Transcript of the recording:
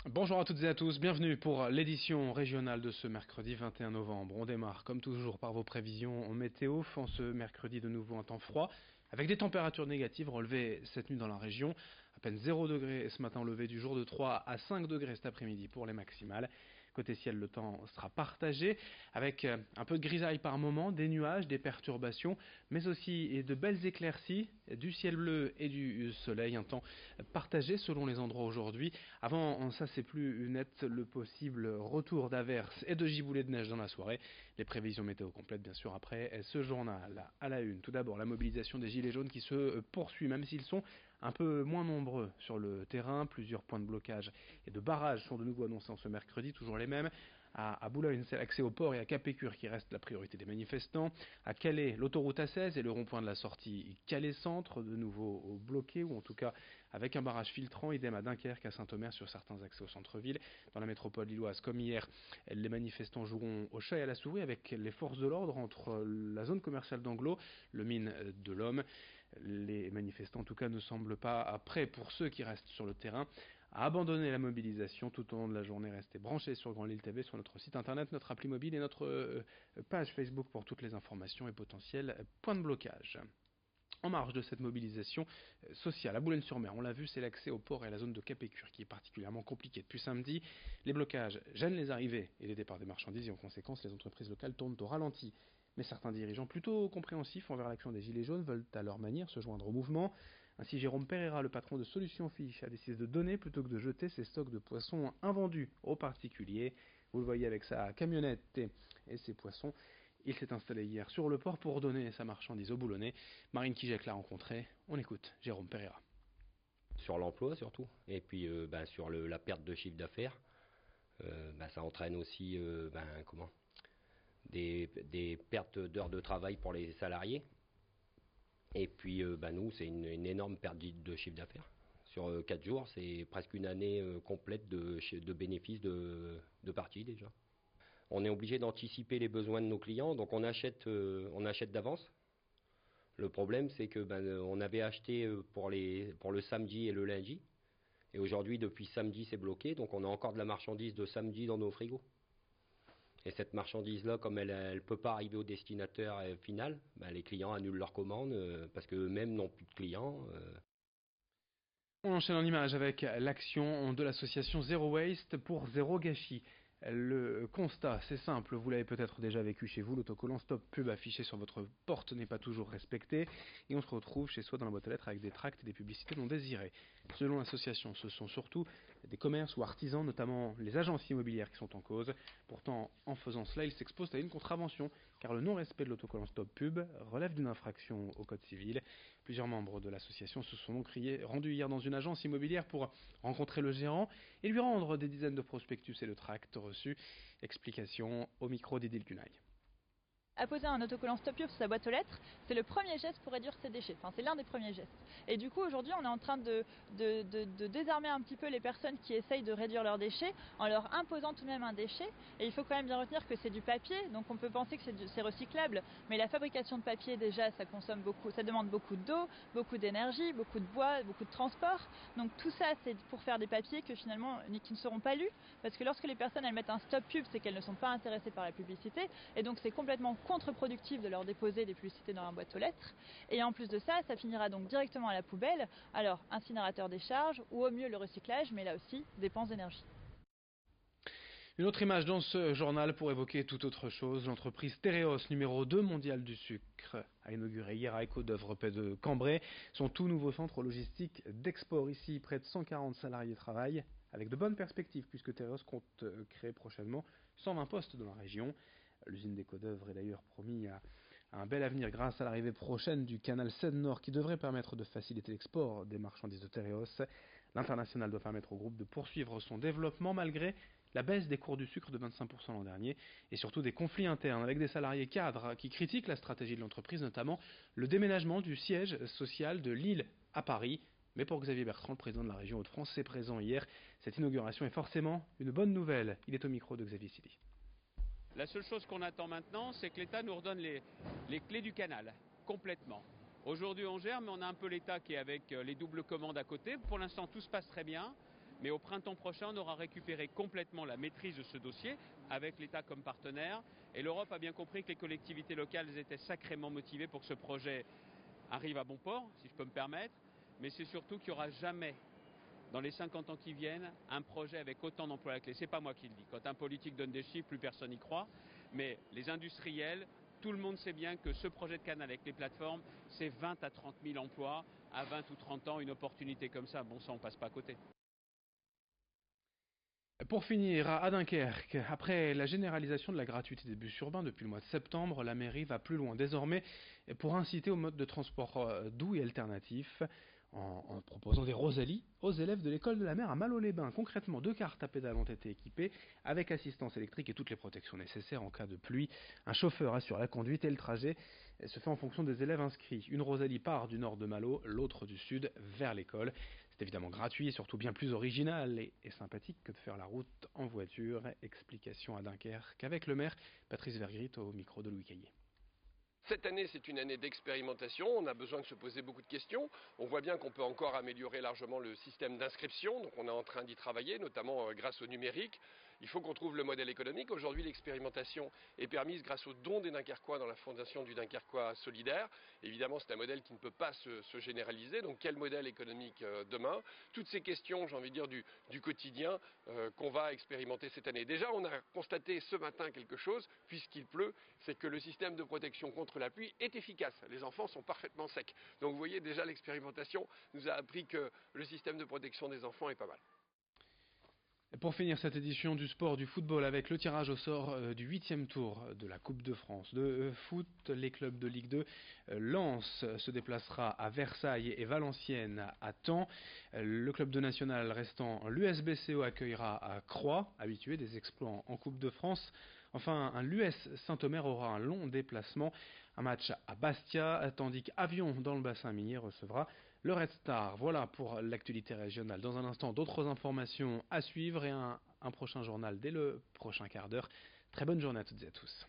Bonjour à toutes et à tous, bienvenue pour l'édition régionale de ce mercredi 21 novembre. On démarre comme toujours par vos prévisions en météo, en ce mercredi de nouveau un temps froid, avec des températures négatives relevées cette nuit dans la région, à peine 0 degré ce matin au lever du jour, de 3 à 5 degrés cet après-midi pour les maximales. Côté ciel, le temps sera partagé avec un peu de grisaille par moment, des nuages, des perturbations, mais aussi de belles éclaircies, du ciel bleu et du soleil, un temps partagé selon les endroits aujourd'hui. Avant ça, c'est plus net, le possible retour d'averses et de giboulées de neige dans la soirée. Les prévisions météo complètes bien sûr après ce journal. À la une, tout d'abord la mobilisation des gilets jaunes qui se poursuit, même s'ils sont un peu moins nombreux sur le terrain. Plusieurs points de blocage et de barrage sont de nouveau annoncés en ce mercredi, toujours les mêmes. À Boulogne, c'est l'accès au port et à Capécure qui reste la priorité des manifestants. À Calais, l'autoroute A16 et le rond-point de la sortie Calais-Centre, de nouveau bloqués, ou en tout cas avec un barrage filtrant. Idem à Dunkerque, à Saint-Omer sur certains accès au centre-ville. Dans la métropole lilloise, comme hier, les manifestants joueront au chat et à la souris avec les forces de l'ordre entre la zone commerciale d'Anglo, le mine de l'Homme. Les manifestants en tout cas ne semblent pas prêts, pour ceux qui restent sur le terrain, à abandonner la mobilisation tout au long de la journée. Restez branchés sur Grand Lille TV, sur notre site internet, notre appli mobile et notre page Facebook pour toutes les informations et potentiels points de blocage. En marge de cette mobilisation sociale, à Boulogne-sur-Mer, on l'a vu, c'est l'accès au port et à la zone de Capécure qui est particulièrement compliqué. Depuis samedi, les blocages gênent les arrivées et les départs des marchandises et en conséquence, les entreprises locales tournent au ralenti. Mais certains dirigeants plutôt compréhensifs envers l'action des Gilets jaunes veulent à leur manière se joindre au mouvement. Ainsi, Jérôme Pereira, le patron de Solutions Fiche, a décidé de donner plutôt que de jeter ses stocks de poissons invendus aux particuliers. Vous le voyez avec sa camionnette et ses poissons. Il s'est installé hier sur le port pour donner sa marchandise aux Boulonnais. Marine Kijek l'a rencontré. On écoute Jérôme Pereira. Sur l'emploi surtout, et puis sur la perte de chiffre d'affaires, ça entraîne aussi des pertes d'heures de travail pour les salariés. Et puis nous, c'est une énorme perte de chiffre d'affaires. Sur 4 jours, c'est presque une année complète de bénéfices de partie déjà. On est obligé d'anticiper les besoins de nos clients, donc on achète d'avance. Le problème, c'est que on avait acheté pour le samedi et le lundi, et aujourd'hui, depuis samedi, c'est bloqué, donc on a encore de la marchandise de samedi dans nos frigos. Et cette marchandise-là, comme elle ne peut pas arriver au destinataire final, les clients annulent leurs commandes parce qu'eux-mêmes n'ont plus de clients. On enchaîne en image avec l'action de l'association Zero Waste pour Zéro Gâchis. Le constat, c'est simple, vous l'avez peut-être déjà vécu chez vous, l'autocollant Stop Pub affiché sur votre porte n'est pas toujours respecté et on se retrouve chez soi dans la boîte aux lettres avec des tracts et des publicités non désirées. Selon l'association, ce sont surtout des commerces ou artisans, notamment les agences immobilières qui sont en cause. Pourtant, en faisant cela, ils s'exposent à une contravention, car le non-respect de l'autocollant Stop Pub relève d'une infraction au code civil. Plusieurs membres de l'association se sont donc rendus hier dans une agence immobilière pour rencontrer le gérant et lui rendre des dizaines de prospectus et de tracts reçus. Explication au micro d'Idil Gunaï. Apposer un autocollant Stop Pub sur sa boîte aux lettres, c'est le premier geste pour réduire ses déchets. Enfin, c'est l'un des premiers gestes. Et du coup, aujourd'hui, on est en train de désarmer un petit peu les personnes qui essayent de réduire leurs déchets en leur imposant tout de même un déchet. Et il faut quand même bien retenir que c'est du papier, donc on peut penser que c'est recyclable. Mais la fabrication de papier, déjà, ça consomme beaucoup, ça demande beaucoup d'eau, beaucoup d'énergie, beaucoup de bois, beaucoup de transport. Donc tout ça, c'est pour faire des papiers qui ne seront pas lus. Parce que lorsque les personnes elles mettent un Stop Pub, c'est qu'elles ne sont pas intéressées par la publicité. Et donc c'est complètement contre-productif de leur déposer des publicités dans la boîte aux lettres. Et en plus de ça, ça finira donc directement à la poubelle. Alors, incinérateur des charges ou au mieux le recyclage, mais là aussi, dépenses d'énergie. Une autre image dans ce journal pour évoquer toute autre chose. L'entreprise Tereos, numéro 2 mondial du sucre, a inauguré hier à Éco d'Œuvre près de Cambrai son tout nouveau centre logistique d'export. Ici, près de 140 salariés travaillent avec de bonnes perspectives puisque Tereos compte créer prochainement 120 postes dans la région. L'usine d'Éco d'Œuvre est d'ailleurs promis à un bel avenir grâce à l'arrivée prochaine du canal Seine-Nord qui devrait permettre de faciliter l'export des marchandises de Tereos. L'international doit permettre au groupe de poursuivre son développement malgré la baisse des cours du sucre de 25% l'an dernier et surtout des conflits internes avec des salariés cadres qui critiquent la stratégie de l'entreprise, notamment le déménagement du siège social de Lille à Paris. Mais pour Xavier Bertrand, le président de la région Hauts-de-France, c'est présent hier. Cette inauguration est forcément une bonne nouvelle. Il est au micro de Xavier Sidi. La seule chose qu'on attend maintenant, c'est que l'État nous redonne les clés du canal, complètement. Aujourd'hui on gère, mais on a un peu l'État qui est avec les doubles commandes à côté. Pour l'instant tout se passe très bien. Mais au printemps prochain, on aura récupéré complètement la maîtrise de ce dossier, avec l'État comme partenaire. Et l'Europe a bien compris que les collectivités locales étaient sacrément motivées pour que ce projet arrive à bon port, si je peux me permettre. Mais c'est surtout qu'il n'y aura jamais, dans les 50 ans qui viennent, un projet avec autant d'emplois à la clé. C'est pas moi qui le dis. Quand un politique donne des chiffres, plus personne n'y croit. Mais les industriels, tout le monde sait bien que ce projet de canal avec les plateformes, c'est 20 à 30 000 emplois à 20 ou 30 ans. Une opportunité comme ça, bon, ça on passe pas à côté. Pour finir, à Dunkerque, après la généralisation de la gratuité des bus urbains depuis le mois de septembre, la mairie va plus loin désormais pour inciter au mode de transport doux et alternatif en proposant des Rosalie aux élèves de l'école de la mer à Malo-les-Bains. Concrètement, 2 cartes à pédales ont été équipées avec assistance électrique et toutes les protections nécessaires en cas de pluie. Un chauffeur assure la conduite et le trajet se fait en fonction des élèves inscrits. Une Rosalie part du nord de Malo, l'autre du sud vers l'école. C'est évidemment gratuit et surtout bien plus original et sympathique que de faire la route en voiture. Explication à Dunkerque avec le maire Patrice Vergrit au micro de Louis Caillé. Cette année, c'est une année d'expérimentation, on a besoin de se poser beaucoup de questions. On voit bien qu'on peut encore améliorer largement le système d'inscription, donc on est en train d'y travailler, notamment grâce au numérique. Il faut qu'on trouve le modèle économique. Aujourd'hui, l'expérimentation est permise grâce aux dons des Dunkerquois dans la fondation du Dunkerquois solidaire. Évidemment, c'est un modèle qui ne peut pas se généraliser, donc quel modèle économique demain? Toutes ces questions, j'ai envie de dire, du quotidien qu'on va expérimenter cette année. Déjà, on a constaté ce matin quelque chose, puisqu'il pleut, c'est que le système de protection contre la pluie est efficace. Les enfants sont parfaitement secs. Donc vous voyez, déjà l'expérimentation nous a appris que le système de protection des enfants est pas mal. Et pour finir cette édition du sport du football avec le tirage au sort du 8e tour de la Coupe de France de foot, les clubs de Ligue 2, Lens se déplacera à Versailles et Valenciennes à Caen. Le club de national restant, l'USBCO accueillera à Croix, habitué des exploits en Coupe de France. Enfin, l'US Saint-Omer aura un long déplacement, un match à Bastia, tandis qu'Avion dans le bassin minier recevra le Red Star. Voilà pour l'actualité régionale. Dans un instant, d'autres informations à suivre et un prochain journal dès le prochain quart d'heure. Très bonne journée à toutes et à tous.